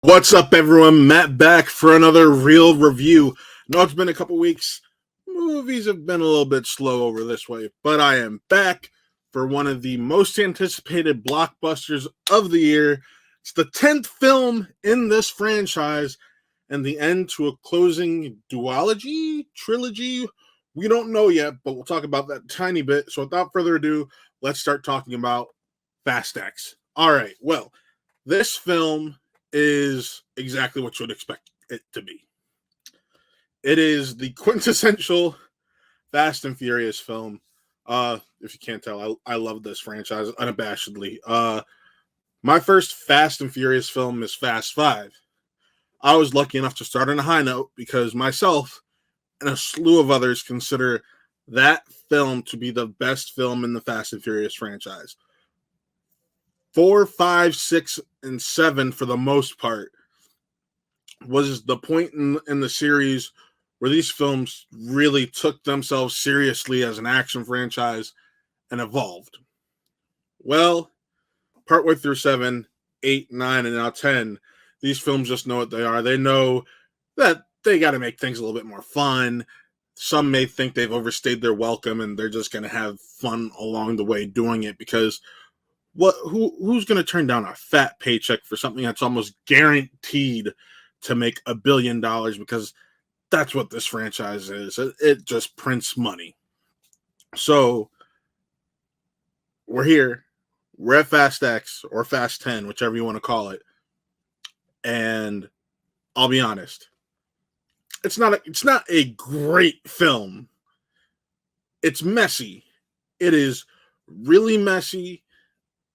What's up, everyone? Matt back for another real review. No, it's been a couple weeks. Movies have been a little bit slow over this way, but I am back for one of the most anticipated blockbusters of the year. It's the 10th film in this franchise and the end to a closing duology, trilogy. We don't know yet, but we'll talk about that tiny bit. So without further ado, let's start talking about Fast X. All right, well, this film is exactly what you would expect it to be. It is the quintessential Fast and Furious film. If you can't tell, I love this franchise unabashedly. My first Fast and Furious film is Fast 5. I was lucky enough to start on a high note because myself and a slew of others consider that film to be the best film in the Fast and Furious franchise. 4, 5, 6, and 7, for the most part, was the point in the series where these films really took themselves seriously as an action franchise and evolved. Well, partway through 7, 8, 9, and now 10, these films just know what they are. They know that they got to make things a little bit more fun. Some may think they've overstayed their welcome and they're just going to have fun along the way doing it because who's going to turn down a fat paycheck for something that's almost guaranteed to make $1 billion, because that's what this franchise is. It just prints money. So we're here. We're at Fast X or Fast 10, whichever you want to call it. And I'll be honest, it's not a great film. It's messy. It is really messy,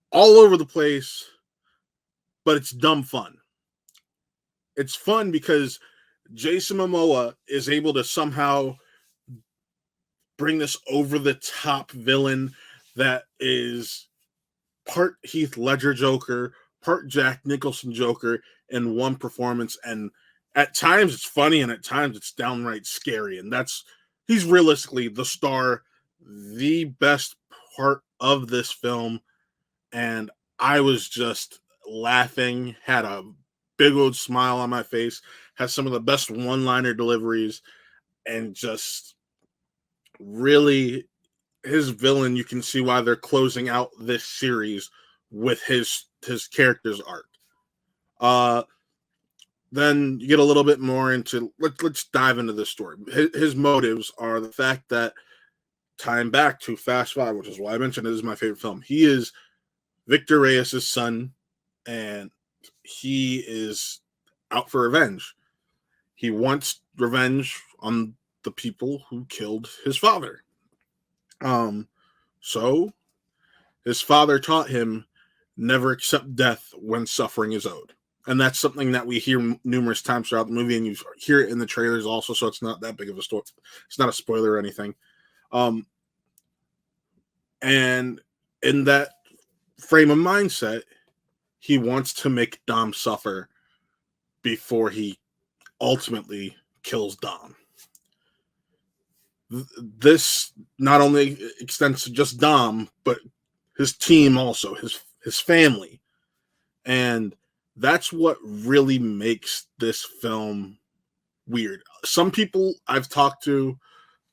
all over the place, but it's dumb fun. It's fun because Jason Momoa is able to somehow bring this over-the-top villain that is part Heath Ledger Joker, part Jack Nicholson Joker in one performance. And at times it's funny and at times it's downright scary. And he's realistically the star, the best part of this film. And I was just laughing, had a big old smile on my face, has some of the best one-liner deliveries, and just really, his villain, you can see why they're closing out this series with his character's arc. Then you get a little bit more into, let's dive into this story. His motives are the fact that, tying back to Fast 5, which is why I mentioned it is my favorite film, he is Victor Reyes' son, and he is out for revenge. He wants revenge on the people who killed his father. So his father taught him never accept death when suffering is owed. And that's something that we hear numerous times throughout the movie, and you hear it in the trailers also, so it's not that big of a story. It's not a spoiler or anything. And in that frame of mindset, he wants to make Dom suffer before he ultimately kills Dom. This not only extends to just Dom, but his team also, his family. And that's what really makes this film weird. Some people I've talked to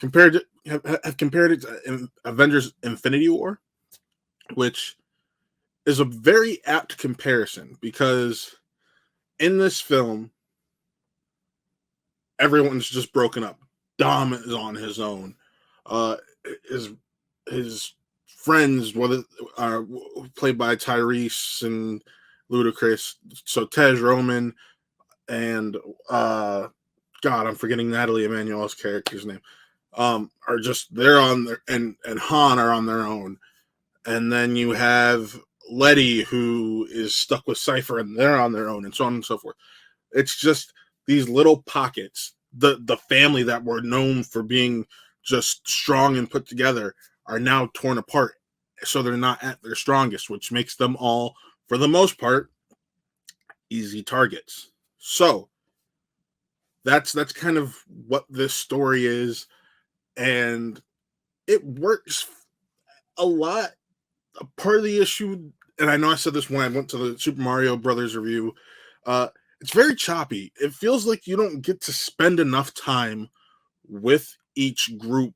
have compared it to Avengers Infinity War, which is a very apt comparison because in this film, everyone's just broken up. Dom is on his own. His friends, whether are played by Tyrese and Ludacris, so Tej Roman and God, I'm forgetting Natalie Emmanuel's character's name. Are just they're on their and Han are on their own, and then you have Letty, who is stuck with Cypher, and they're on their own, and so on and so forth. It's just these little pockets. The family that were known for being just strong and put together are now torn apart, so they're not at their strongest, which makes them all, for the most part, easy targets. So that's kind of what this story is, and it works a lot. Part of the issue, and I know I said this when I went to the Super Mario Brothers review, it's very choppy. It feels like you don't get to spend enough time with each group.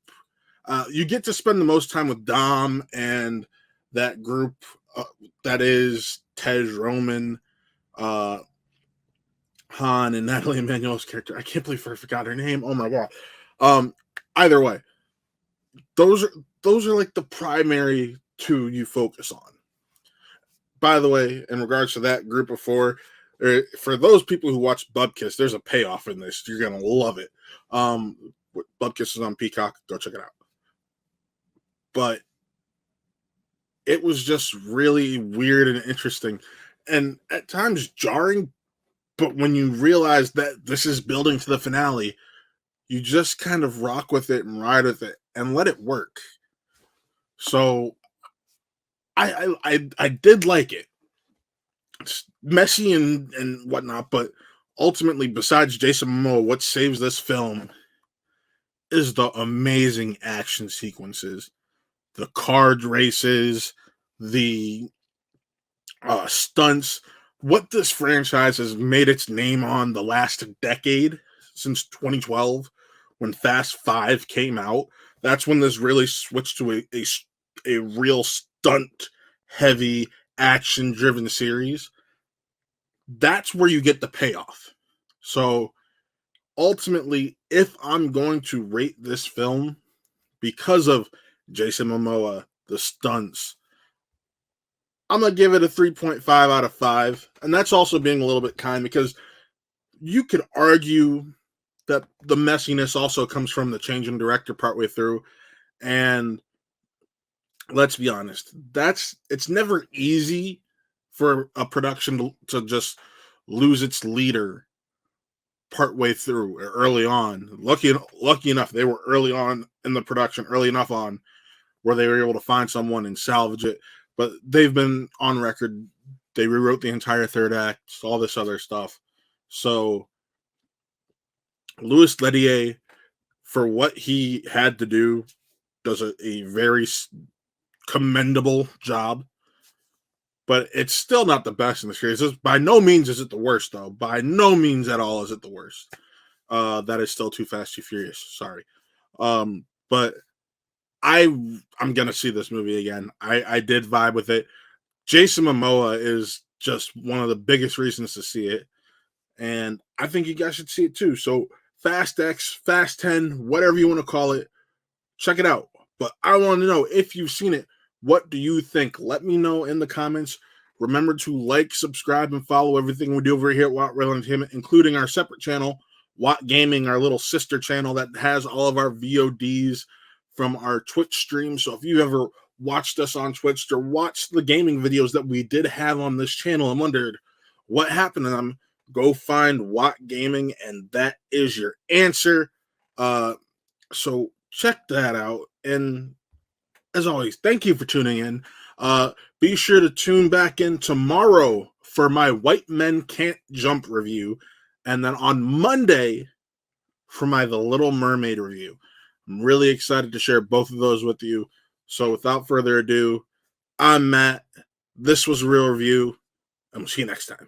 You get to spend the most time with Dom and that group that is Tej, Roman, uh, Han, and Natalie Emanuel's character. I can't believe I forgot her name. Oh my god. Either way, those are like the primary two you focus on. By the way, in regards to that group of four, for those people who watch Bubkiss, there's a payoff in this. You're gonna love it. Bubkiss is on Peacock. Go check it out. But it was just really weird and interesting, and at times jarring. But when you realize that this is building to the finale, you just kind of rock with it and ride with it and let it work. So I did like it. It's messy and whatnot, but ultimately, besides Jason Momoa, what saves this film is the amazing action sequences, the card races, the stunts. What this franchise has made its name on the last decade, since 2012, when Fast 5 came out. That's when this really switched to a real stunt heavy action driven series. That's where you get the payoff. So ultimately, if I'm going to rate this film because of Jason Momoa, the stunts, I'm going to give it a 3.5 out of 5. And that's also being a little bit kind, because you could argue that the messiness also comes from the change in director partway through. And let's be honest, it's never easy for a production to just lose its leader partway through or early on. Lucky enough, they were early on in the production, early enough on where they were able to find someone and salvage it. But they've been on record. They rewrote the entire third act, all this other stuff. So Louis Leterrier, for what he had to do, does a very commendable job. But it's still not the best in the series. By no means is it the worst, though. By no means at all is it the worst. That is still Too Fast, Too Furious. Sorry. But I'm gonna see this movie again. I did vibe with it. Jason Momoa is just one of the biggest reasons to see it, and I think you guys should see it too. So Fast X, Fast 10, whatever you want to call it, check it out. But I want to know, if you've seen it, what do you think? Let me know in the comments. Remember to like, subscribe, and follow everything we do over here at Watt Rail Entertainment, including our separate channel, Watt Gaming, our little sister channel that has all of our VODs from our Twitch stream. So if you ever watched us on Twitch or watched the gaming videos that we did have on this channel and wondered what happened to them, go find Watt Gaming, and that is your answer. So check that out. And as always, thank you for tuning in. Be sure to tune back in tomorrow for my White Men Can't Jump review, and then on Monday for my The Little Mermaid review. I'm really excited to share both of those with you. So without further ado, I'm Matt. This was a Real Review, and we'll see you next time.